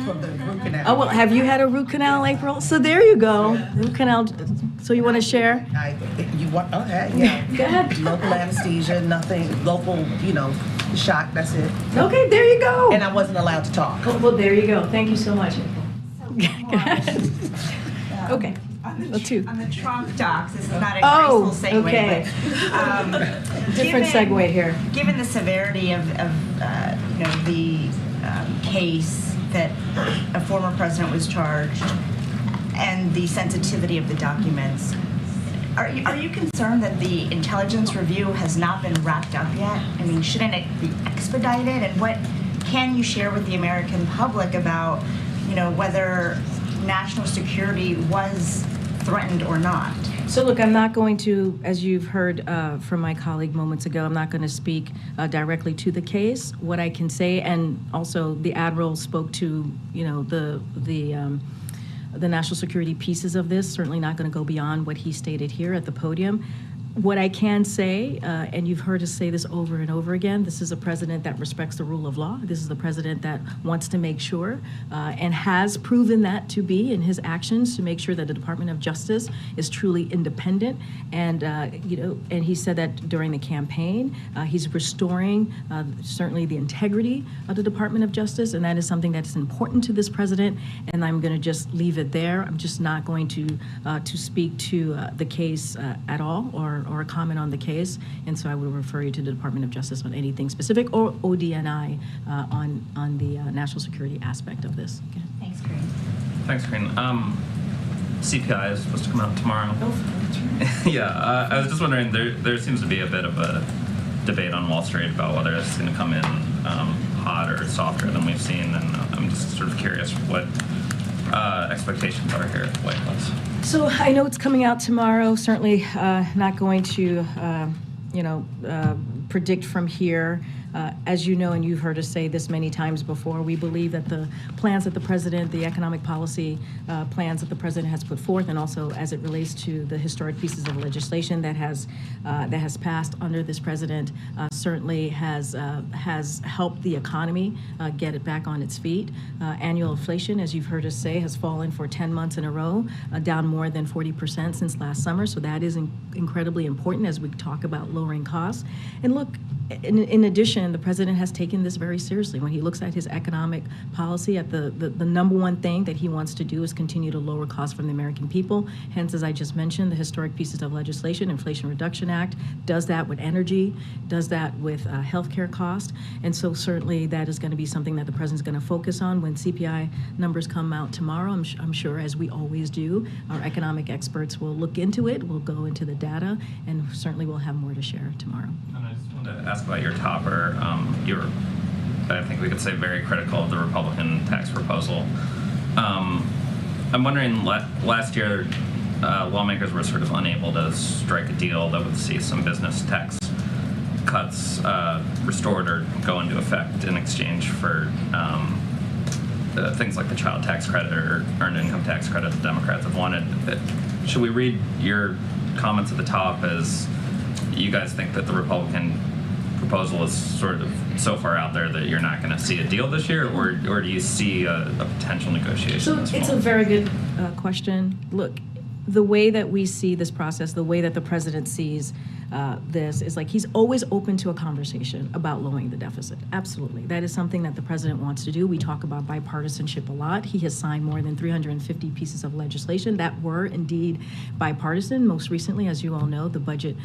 From the root canal. Oh, well, have you had a root canal, April? So there you go. Root canal. So you want to share? Okay, yeah. Go ahead. Local anesthesia, nothing, local, shock, that's it. Okay, there you go. And I wasn't allowed to talk. Oh, well, there you go. Thank you so much, April. Go ahead. Okay. On the Trump docs, this is not a graceful segue, okay. but Different segue here. Given the severity of the case that a former president was charged and the sensitivity of the documents, are you concerned that the intelligence review has not been wrapped up yet? I mean, shouldn't it be expedited? And what can you share with the American public about whether national security was threatened or not? So look, I'm not going to, as you've heard from my colleague moments ago, I'm not going to speak directly to the case. What I can say, and also the Admiral spoke to, the national security pieces of this, certainly not going to go beyond what he stated here at the podium. What I can say, and you've heard us say this over and over again, this is a president that respects the rule of law. This is the president that wants to make sure and has proven that to be in his actions, to make sure that the Department of Justice is truly independent. And and he said that during the campaign, he's restoring certainly the integrity of the Department of Justice, and that is something that is important to this president. And I'm going to just leave it there. I'm just not going to speak to the case at all, or a comment on the case, and so I would refer you to the Department of Justice on anything specific, or ODNI on the national security aspect of this. Okay. Thanks, Corinne. Thanks, Corinne. CPI is supposed to come out tomorrow. Yeah, I was just wondering, there seems to be a bit of a debate on Wall Street about whether it's going to come in hot or softer than we've seen, and I'm just sort of curious what expectations are here at the White House. So I know it's coming out tomorrow. Certainly not going to, predict from here. As you know, and you've heard us say this many times before, we believe that the plans that the president, the economic policy plans that the president has put forth, and also as it relates to the historic pieces of legislation that has passed under this president, certainly has helped the economy get it back on its feet. Annual inflation, as you've heard us say, has fallen for 10 months in a row, down more than 40% since last summer. So that is incredibly important as we talk about lowering costs. And look, in addition, the president has taken this very seriously. When he looks at his economic policy, at the number one thing that he wants to do is continue to lower costs from the American people. Hence, as I just mentioned, the historic pieces of legislation, Inflation Reduction Act, does that with energy, does that with healthcare cost. And so certainly that is going to be something that the president's going to focus on when CPI numbers come out tomorrow. I'm sure, as we always do, our economic experts will look into it, we'll go into the data, and certainly we'll have more to share tomorrow. And I just wanted to ask about your topper. You were, I think we could say, very critical of the Republican tax proposal. I'm wondering, last year, lawmakers were sort of unable to strike a deal that would see some business tax cuts restored or go into effect in exchange for things like the child tax credit or earned income tax credit the Democrats have wanted. Should we read your comments at the top as you guys think that the Republican proposal is sort of so far out there that you're not going to see a deal this year, or do you see a potential negotiation? So this it's fall? a very good question. Look, the way that we see this process, the way that the president sees this is like he's always open to a conversation about lowering the deficit. Absolutely. That is something that the president wants to do. We talk about bipartisanship a lot. He has signed more than 350 pieces of legislation that were indeed bipartisan. Most recently, as you all know, the budget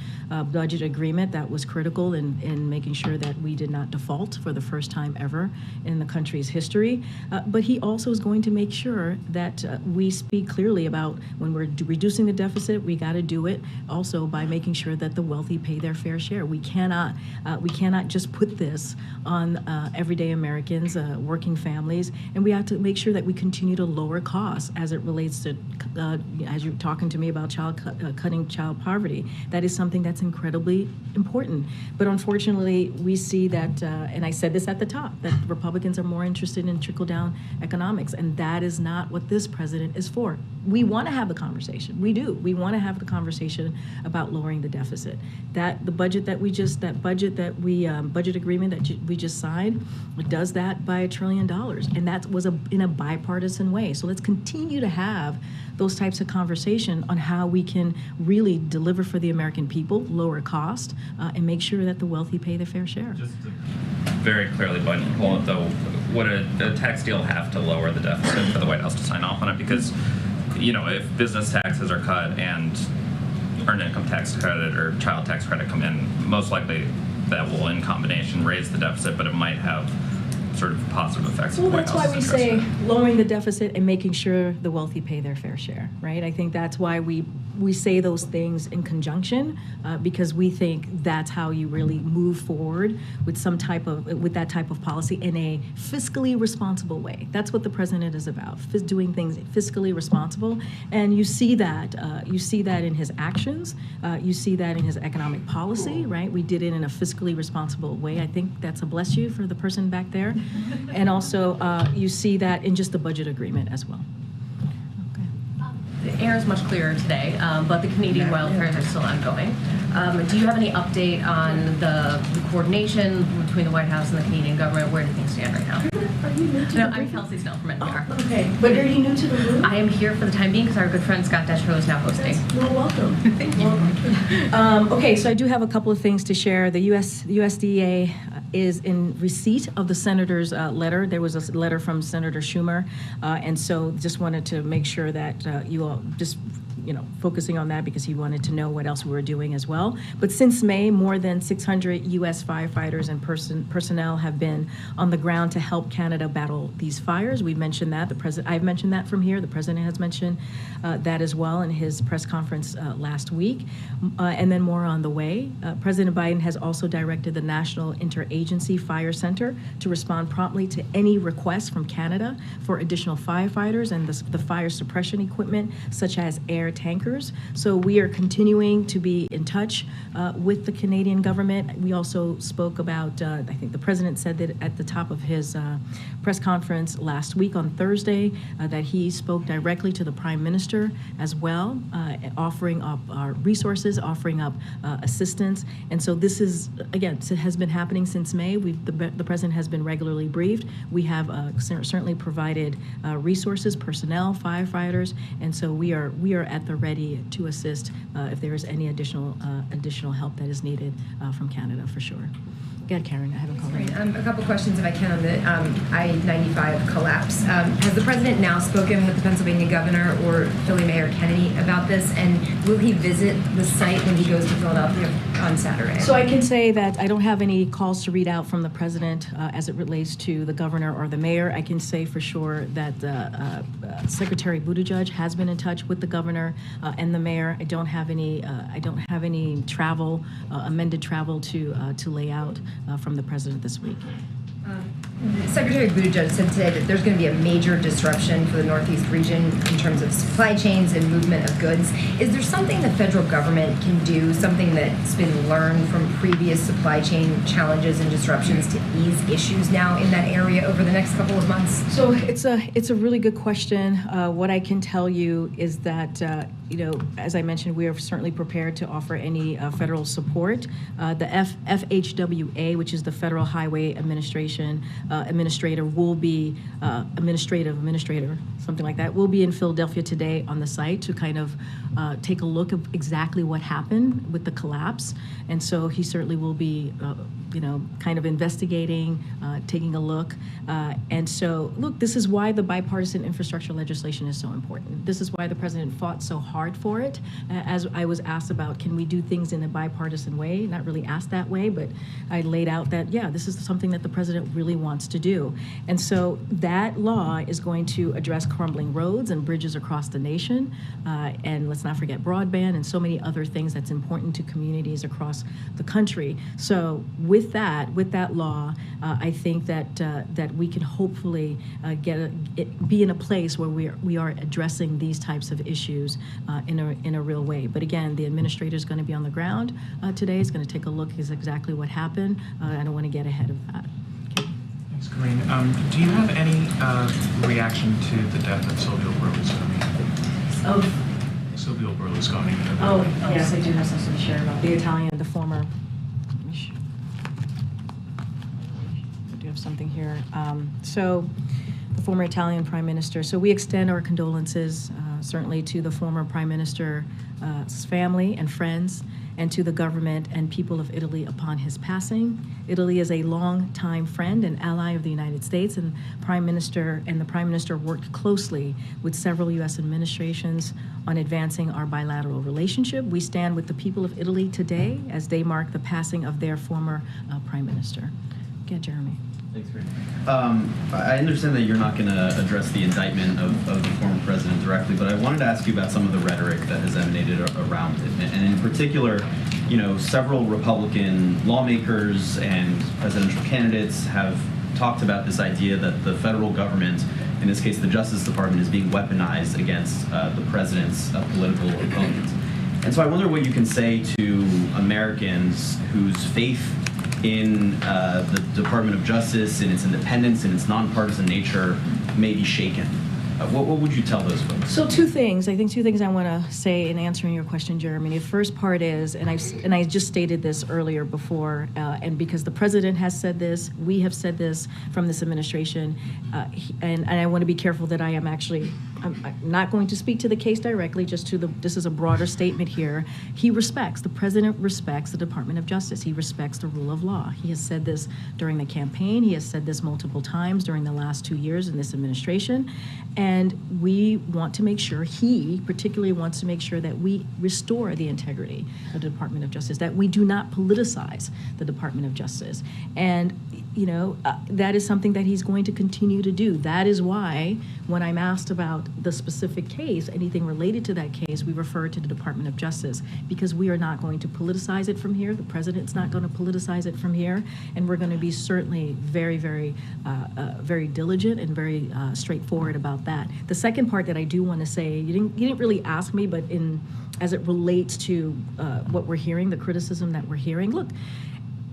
agreement that was critical in making sure that we did not default for the first time ever in the country's history. But he also is going to make sure that we speak clearly about when we're reducing the deficit, we got to do it also by making sure that the wealthy pay their fair share. We cannot just put this on everyday Americans, working families, and we have to make sure that we continue to lower costs as it relates to, as you're talking to me about cutting child poverty. That is something that's incredibly important. But unfortunately, we see that, and I said this at the top, that Republicans are more interested in trickle-down economics, and that is not what this president is for. We want to have the conversation. We do. We want to have the conversation about lowering the deficit. That the budget that budget agreement that we just signed does that by $1 trillion, and that was in a bipartisan way. So let's continue to have those types of conversation on how we can really deliver for the American people, lower cost, and make sure that the wealthy pay their fair share. Just to very clearly button pull it though, would a tax deal have to lower the deficit for the White House to sign off on it? Because, you know, if business taxes are cut and earned income tax credit or child tax credit come in, most likely that will in combination raise the deficit, but it might have sort of positive effects. Well, that's why we say lowering the deficit and making sure the wealthy pay their fair share, right? I think that's why we say those things in conjunction, because we think that's how you really move forward with that type of policy in a fiscally responsible way. That's what the president is about, doing things fiscally responsible, and you see that in his actions, you see that in his economic policy, right? We did it in a fiscally responsible way. I think that's a bless you for the person back there. And also, you see that in just the budget agreement as well. The air is much clearer today, but the Canadian wildfires are still ongoing. Do you have any update on the coordination between the White House and the Canadian government? Where do things stand right now? Are you new to No, I'm Kelsey Snell from NPR. Oh, okay, but are you new to the room? I am here for the time being because our good friend Scott Detrow is now hosting. Well, welcome. Thank you. Okay, so I do have a couple of things to share. The USDA is in receipt of the senator's letter. There was a letter from Senator Schumer, and so just wanted to make sure that you all just focusing on that because he wanted to know what else we were doing as well. But since May, more than 600 U.S. firefighters and personnel have been on the ground to help Canada battle these fires. We've mentioned that. I've mentioned that from here. The president has mentioned that as well in his press conference last week. And then more on the way. President Biden has also directed the National Interagency Fire Center to respond promptly to any requests from Canada for additional firefighters and the fire suppression equipment, such as air tankers. So we are continuing to be in touch with the Canadian government. We also spoke about, I think the president said that at the top of his press conference last week on Thursday, that he spoke directly to the Prime Minister as well, offering up our resources, offering up assistance. And so this is, again, it has been happening since May. The president has been regularly briefed. We have certainly provided resources, personnel, firefighters, and so we are at the ready to assist if there is any additional help that is needed from Canada, for sure. Go ahead, Karen. I haven't called you. A couple questions, if I can, on the I-95 collapse. Has the president now spoken with the Pennsylvania governor or Philly Mayor Kennedy about this, and will he visit the site when he goes to Philadelphia on Saturday? So I can say that I don't have any calls to read out from the president as it relates to the governor or the mayor. I can say for sure that Secretary Buttigieg has been in touch with the governor and the mayor. I don't have any travel, amended travel to lay out from the president this week. Secretary Buttigieg said today that there's going to be a major disruption for the Northeast region in terms of supply chains and movement of goods. Is there something the federal government can do, something that's been learned from previous supply chain challenges and disruptions to ease issues now in that area over the next couple of months? So it's a really good question. What I can tell you is that as I mentioned, we are certainly prepared to offer any federal support. The FHWA, which is the Federal Highway Administration administrator, will be administrator, something like that, will be in Philadelphia today on the site to kind of take a look at exactly what happened with the collapse. And so he certainly will be, kind of investigating, taking a look. And so, look, this is why the bipartisan infrastructure legislation is so important. This is why the president fought so hard for it. As I was asked about, can we do things in a bipartisan way? Not really asked that way, but I laid out that, this is something that the president really wants to do. And so that law is going to address crumbling roads and bridges across the nation. And let's not forget broadband and so many other things that's important to communities across the country. So with that law, I think that we can hopefully be in a place where we are addressing these types of issues in a real way. But again, the administrator is going to be on the ground today. Is going to take a look at exactly what happened. I don't want to get ahead of that. Thanks, Colleen. Do you have any reaction to the death of Silvio Berlusconi? Silvio Berlusconi. Oh, yes, I do have something to share about the Italian, the former. I do have something here. So, the former Italian Prime Minister. So we extend our condolences certainly to the former Prime Minister's family and friends, and to the government and people of Italy upon his passing. Italy is a long-time friend and ally of the United States, and the Prime Minister worked closely with several U.S. administrations on advancing our bilateral relationship. We stand with the people of Italy today as they mark the passing of their former Prime Minister. Okay, Jeremy. Thanks, Greg. I understand that you're not going to address the indictment of the former president directly, but I wanted to ask you about some of the rhetoric that has emanated around it. And in particular, several Republican lawmakers and presidential candidates have talked about this idea that the federal government, in this case the Justice Department, is being weaponized against the president's political opponents. And so I wonder what you can say to Americans whose faith in the Department of Justice, in its independence, in its nonpartisan nature, may be shaken. What would you tell those folks? So two things. I think two things I want to say in answering your question, Jeremy. The first part is, and I just stated this earlier before, and because the president has said this, we have said this from this administration, and I want to be careful that I'm not going to speak to the case directly, this is a broader statement here. The president respects the Department of Justice. He respects the rule of law. He has said this during the campaign. He has said this multiple times during the last 2 years in this administration. And we want to make sure, he particularly wants to make sure that we restore the integrity of the Department of Justice, that we do not politicize the Department of Justice. And that is something that he's going to continue to do. That is why when I'm asked about the specific case, anything related to that case, we refer to the Department of Justice, because we are not going to politicize it from here. The president's not going to politicize it from here. And we're going to be certainly very, very, very diligent and very straightforward about that. The second part that I do want to say, you didn't really ask me, but as it relates to what we're hearing, the criticism that we're hearing, look,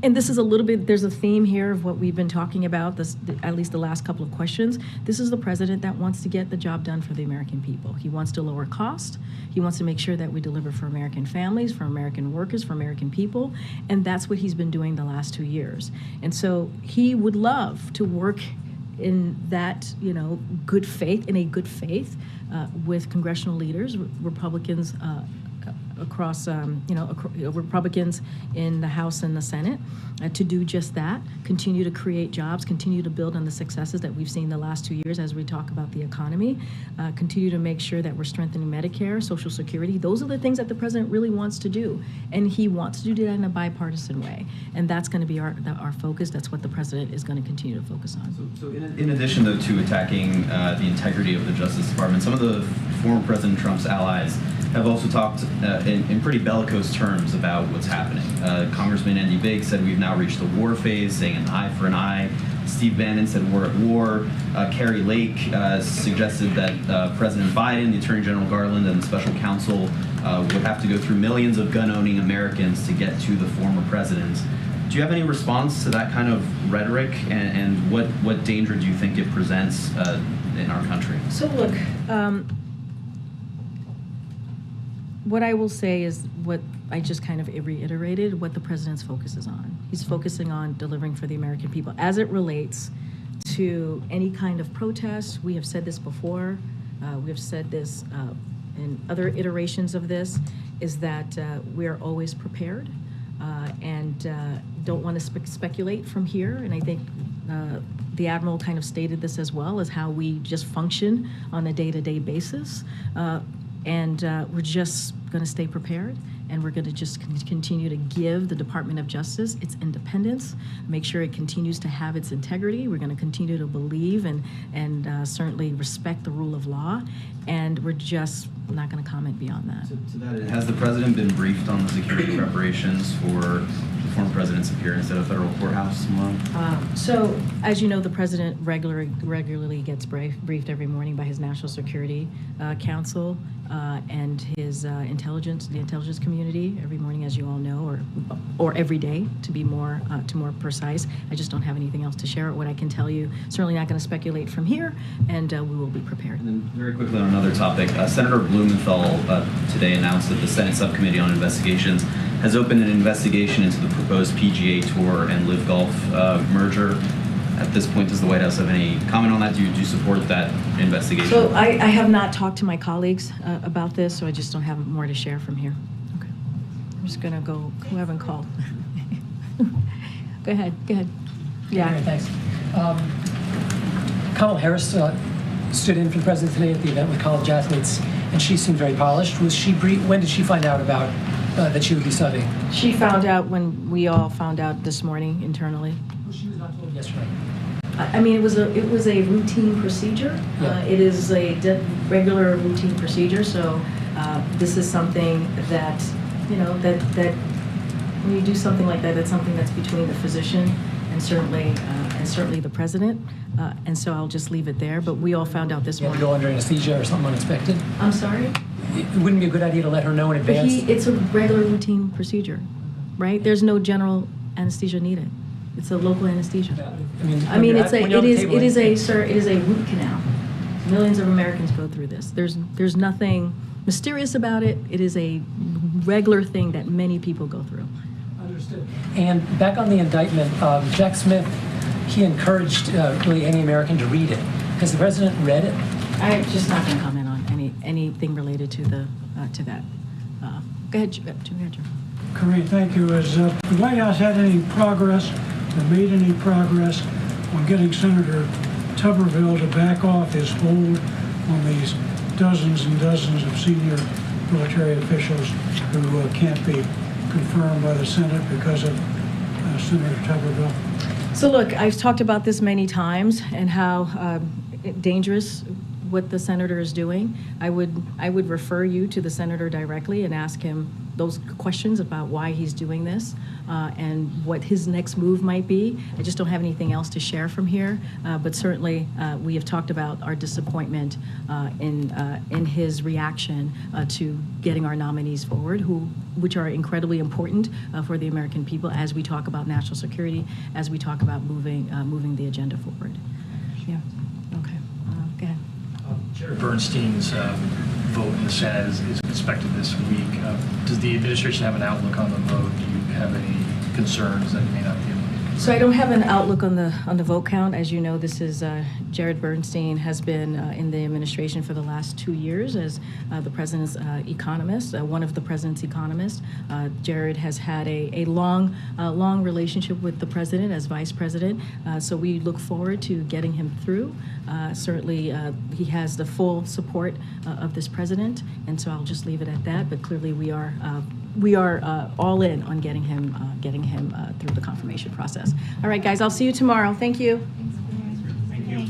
and this is a little bit, there's a theme here of what we've been talking about, at least the last couple of questions. This is the president that wants to get the job done for the American people. He wants to lower cost. He wants to make sure that we deliver for American families, for American workers, for American people. And that's what he's been doing the last 2 years. And so he would love to work in that, good faith, with congressional leaders, Republicans across, Republicans in the House and the Senate to do just that, continue to create jobs, continue to build on the successes that we've seen the last 2 years as we talk about the economy, continue to make sure that we're strengthening Medicare, Social Security. Those are the things that the president really wants to do, and he wants to do that in a bipartisan way, and that's going to be our focus. That's what the president is going to continue to focus on. So in addition, though, to attacking the integrity of the Justice Department, some of the former President Trump's allies have also talked in pretty bellicose terms about what's happening. Congressman Andy Biggs said we've now reached the war phase, saying an eye for an eye. Steve Bannon said we're at war. Carrie Lake suggested that President Biden, the Attorney General Garland, and the special counsel would have to go through millions of gun-owning Americans to get to the former president. Do you have any response to that kind of rhetoric, and what danger do you think it presents in our country? So look, what I will say is what I just kind of reiterated, what the president's focus is on. He's focusing on delivering for the American people. As it relates to any kind of protest, we have said this before, we have said this in other iterations of this, is that we are always prepared and don't want to speculate from here. And I think the Admiral kind of stated this as well, as how we just function on a day-to-day basis. And we're just going to stay prepared, and we're going to just continue to give the Department of Justice its independence, make sure it continues to have its integrity. We're going to continue to believe and certainly respect the rule of law, and we're just not going to comment beyond that. To that end, has the president been briefed on the security preparations for the former president's appearance at a federal courthouse tomorrow? So, as you know, the president regularly gets briefed every morning by his National Security Council and his the intelligence community every morning, as you all know, or every day to be more precise. I just don't have anything else to share. What I can tell you, certainly not going to speculate from here, and we will be prepared. And then very quickly on another topic, Senator Blumenthal today announced that the Senate Subcommittee on Investigations has opened an investigation into the proposed PGA Tour and Live Golf merger. At this point, does the White House have any comment on that? Do you support that investigation? So I have not talked to my colleagues about this, so I just don't have more to share from here. Okay. I'm just going to go, who haven't called? Go ahead. Yeah. Okay, thanks. Kamala Harris stood in for the president today at the event with college athletes, and she seemed very polished. Was she when did she find out about that she would be subbing? She found out when we all found out this morning internally. Well, she was not told yesterday. I mean, it was a routine procedure. Yeah. It is a regular routine procedure. So this is something that, you know, that when you do something like that, that's something that's between the physician and certainly the president. And so I'll just leave it there. But we all found out this morning. You had to go under anesthesia or something unexpected? I'm sorry? It wouldn't be a good idea to let her know in advance? It's a regular routine procedure, right? There's no general anesthesia needed. It's a local anesthesia. I mean, it is a root canal. Millions of Americans go through this. There's nothing mysterious about it. It is a regular thing that many people go through. Understood. And back on the indictment, Jack Smith, he encouraged really any American to read it. Has the president read it? I'm just not going to comment on anything related to that. Go ahead, Joe. Corinne, thank you. Has the White House had any progress or made any progress on getting Senator Tuberville to back off his hold on these dozens and dozens of senior military officials who can't be confirmed by the Senate because of Senator Tuberville? So look, I've talked about this many times and how dangerous what the senator is doing. I would refer you to the senator directly and ask him those questions about why he's doing this and what his next move might be. I just don't have anything else to share from here, but certainly we have talked about our disappointment in his reaction to getting our nominees forward, which are incredibly important for the American people as we talk about national security, as we talk about moving the agenda forward. Yeah. Okay. Go ahead. Jared Bernstein's vote in the Senate is expected this week. Does the administration have an outlook on the vote? Do you have any concerns that it may not be able to? So I don't have an outlook on the vote count. As you know, this is Jared Bernstein has been in the administration for the last 2 years as the president's economist, one of the president's economists. Jared has had a long relationship with the president as vice president. So we look forward to getting him through. Certainly, he has the full support of this president, and so I'll just leave it at that. But clearly, we are all in on getting him through the confirmation process. All right, guys, I'll see you tomorrow. Thank you. Thank you.